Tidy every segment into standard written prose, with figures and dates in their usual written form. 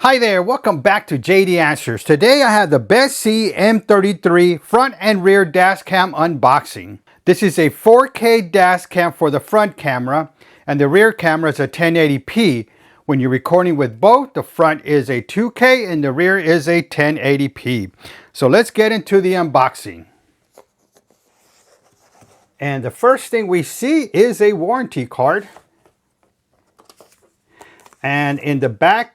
Hi there, welcome back to JD Answers. Today I have the Bestsee M33 front and rear dash cam unboxing. This is a 4K dash cam for the front camera and the rear camera is a 1080p. When you're recording with both, the front is a 2K and the rear is a 1080p. So let's get into the unboxing. And the first thing we see is a warranty card. And in the back,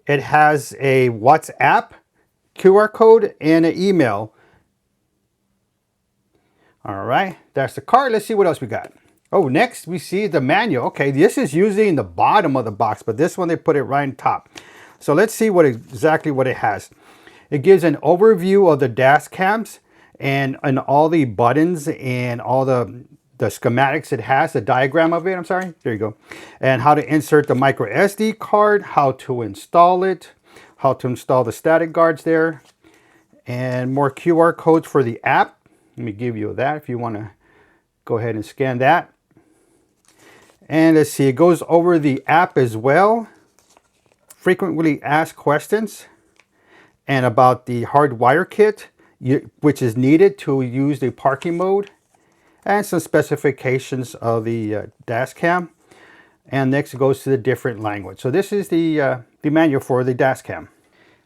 it has a WhatsApp QR code and an email. All right, that's the card. Let's see what else we got. Oh, next we see the manual. Okay, this is usually in the bottom of the box, but this one they put it right on top. So let's see exactly what it has. It gives an overview of the dash cams and all the buttons and all the schematics it has, the diagram of it, I'm sorry, there you go. And how to insert the micro SD card, how to install it, how to install the static guards there, and more QR codes for the app. Let me give you that if you want to go ahead and scan that. And let's see, it goes over the app as well, frequently asked questions, and about the HARDWIRE kit, which is needed to use the parking mode, and some specifications of the dash cam. And next it goes to the different language. So this is the manual for the dash cam.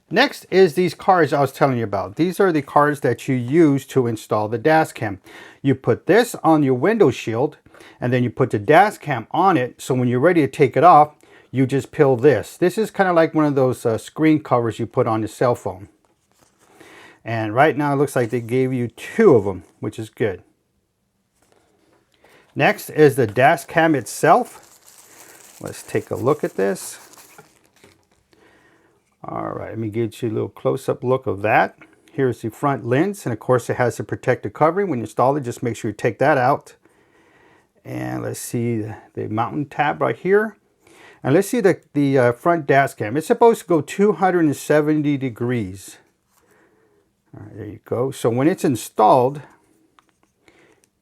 Next is these cards I was telling you about. These are the cards that you use to install the dash cam. You put this on your window shield and then you put the dash cam on it. So when you're ready to take it off, you just peel this. This is kind of like one of those screen covers you put on the cell phone. And right now it looks like they gave you 2 of them, which is good. Next is the dash cam itself. Let's take a look at this. All right, let me get you a little close-up look of that. Here's the front lens, and of course it has a protective covering. When you install it, just make sure you take that out. And let's see the mountain tab right here. And let's see the front dash cam. It's supposed to go 270 degrees. All right, there you go. So when it's installed,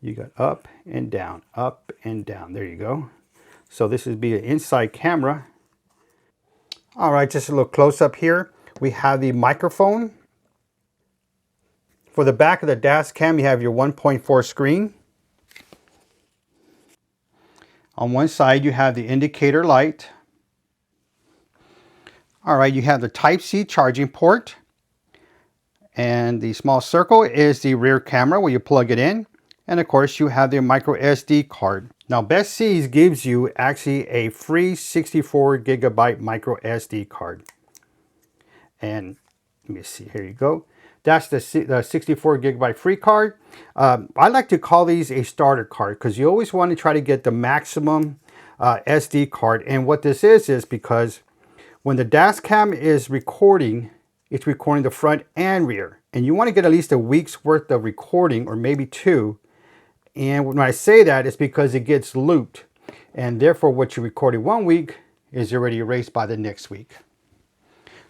you got up and down, up and down. There you go. So this would be an inside camera. All right, just a little close up here. We have the microphone. For the back of the dash cam, you have your 1.4 screen. On one side, you have the indicator light. All right, you have the Type-C charging port. And the small circle is the rear camera where you plug it in. And of course, you have the micro SD card. Now, Bestsee gives you actually a free 64 gigabyte micro SD card. And let me see, here you go. That's the 64 gigabyte free card. I like to call these a starter card because you always want to try to get the maximum SD card. And what this is because when the dash cam is recording, it's recording the front and rear. And you want to get at least a week's worth of recording or maybe 2. And when I say that, it's because it gets looped. And therefore, what you recorded 1 week is already erased by the next week.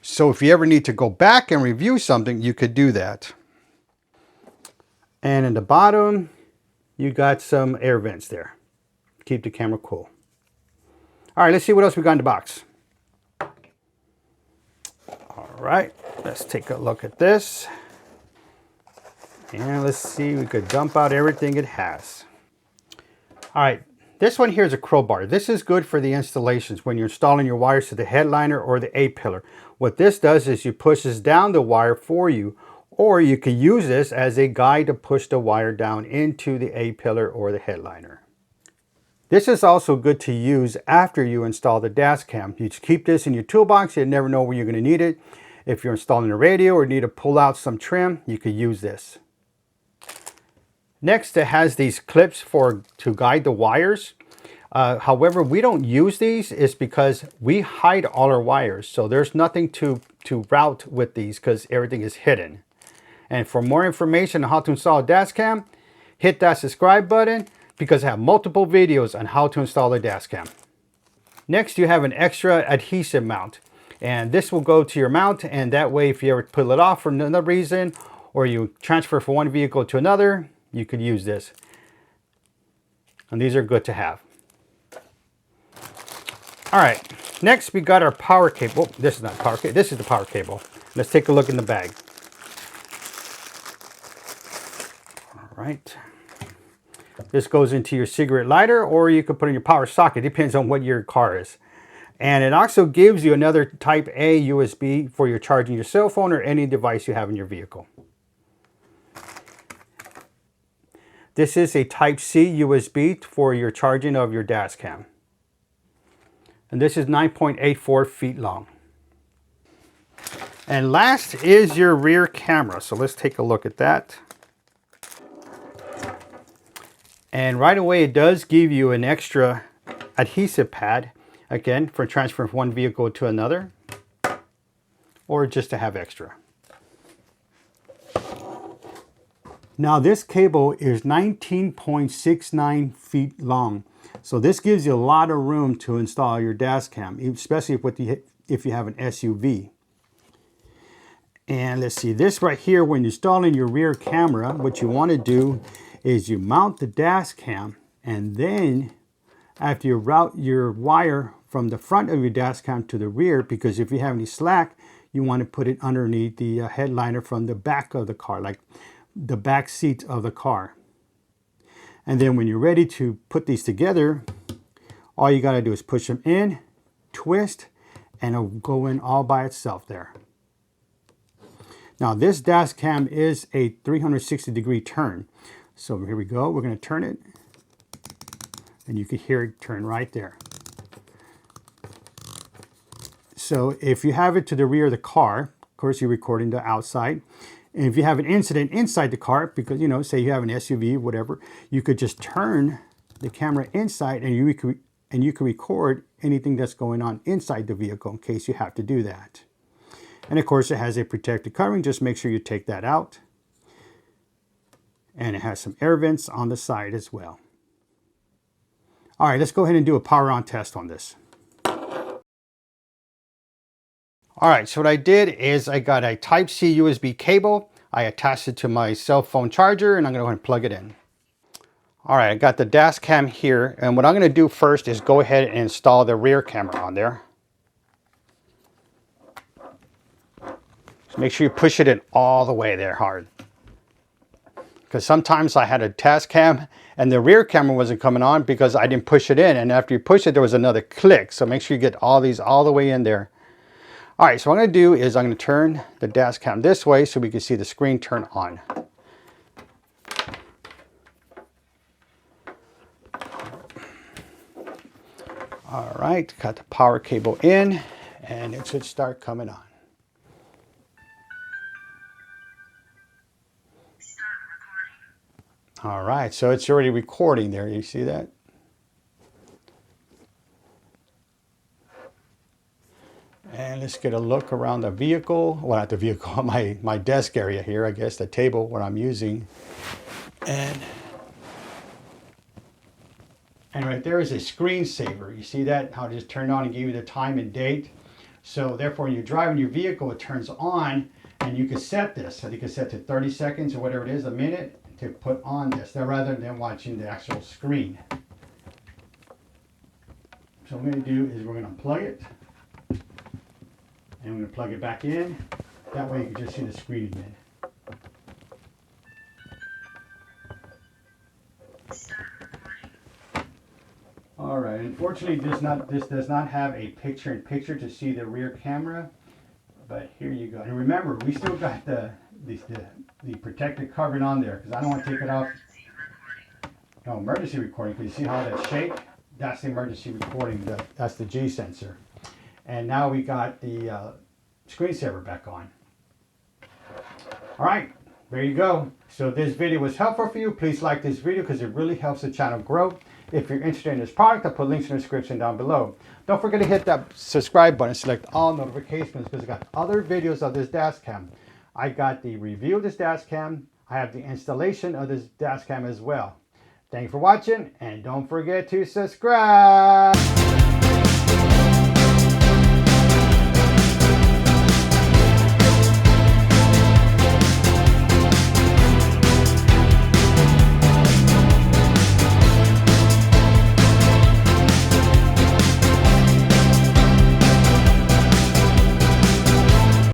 So if you ever need to go back and review something, you could do that. And in the bottom, you got some air vents there. Keep the camera cool. All right, let's see what else we got in the box. All right, let's take a look at this. And let's see, we could dump out everything it has. All right, this one here is a crowbar. This is good for the installations when you're installing your wires to the headliner or the A-pillar. What this does is you pushes down the wire for you, or you could use this as a guide to push the wire down into the A-pillar or the headliner. This is also good to use after you install the dash cam. You just keep this in your toolbox. You never know where you're going to need it. If you're installing a radio or need to pull out some trim, you could use this. Next, it has these clips to guide the wires. However, we don't use these is because we hide all our wires. So there's nothing to route with these because everything is hidden. And for more information on how to install a dash cam, hit that subscribe button because I have multiple videos on how to install a dash cam. Next, you have an extra adhesive mount. And this will go to your mount, and that way if you ever pull it off for another reason or you transfer from one vehicle to another, you could use this. And these are good to have. All right, Next, we got our power cable. Oh, this is not power cable. This is the power cable. Let's take a look in the bag. All right. This goes into your cigarette lighter, or you could put in your power socket. Depends on what your car is. And it also gives you another Type A USB for your charging your cell phone or any device you have in your vehicle. This is a Type C USB for your charging of your dash cam. And this is 9.84 feet long. And last is your rear camera. So let's take a look at that. And right away it does give you an extra adhesive pad, again, for transferring from one vehicle to another, or just to have extra. Now this cable is 19.69 feet long. So this gives you a lot of room to install your dash cam, especially if you have an SUV. And let's see, this right here, when you're installing your rear camera, what you want to do is you mount the dash cam, and then after you route your wire from the front of your dash cam to the rear, because if you have any slack, you want to put it underneath the headliner from the back of the car, like the back seat of the car. And then when you're ready to put these together, all you got to do is push them in, twist, and it'll go in all by itself there. Now this dash cam is a 360-degree turn. So here we go, we're going to turn it, and you can hear it turn right there. So if you have it to the rear of the car, of course you're recording the outside. And if you have an incident inside the car, because, you know, say you have an SUV, whatever, you could just turn the camera inside, and you can record anything that's going on inside the vehicle in case you have to do that. And of course it has a protective covering. Just make sure you take that out. And it has some air vents on the side as well. All right, let's go ahead and do a power on test on this. All right, so what I did is I got a Type C USB cable. I attached it to my cell phone charger, and I'm going to go ahead and plug it in. All right, I got the dash cam here, and what I'm going to do first is go ahead and install the rear camera on there. So make sure you push it in all the way there hard. Because sometimes I had a dash cam and the rear camera wasn't coming on because I didn't push it in, and after you push it there was another click. So make sure you get all these all the way in there. All right, so what I'm going to do is I'm going to turn the dash cam this way so we can see the screen turn on. All right, got the power cable in, and it should start coming on. All right, so it's already recording there. You see that? And let's get a look around the vehicle. Well, not the vehicle, my desk area here, I guess, the table, what I'm using. And right there is a screensaver. You see that? How it just turned on and gave you the time and date. So therefore, when you're driving your vehicle, it turns on, and you can set this. So you can set to 30 seconds or whatever it is, a minute, to put on this, rather than watching the actual screen. So what I'm going to do is we're going to unplug it. And I'm going to plug it back in. That way you can just see the screen again. All right, unfortunately this does not have a picture-in-picture to see the rear camera, but here you go. And remember, we still got the protective covering on there, because I don't want to take it off. No, emergency recording, because you see how that shake? That's the emergency recording, that's the G sensor. And now we got the screensaver back on. All right, there you go. So if this video was helpful for you, please like this video because it really helps the channel grow. If you're interested in this product, I'll put links in the description down below. Don't forget to hit that subscribe button, select all notifications, because I got other videos of this dash cam. I got the review of this dash cam. I have the installation of this dash cam as well. Thank you for watching, and don't forget to subscribe.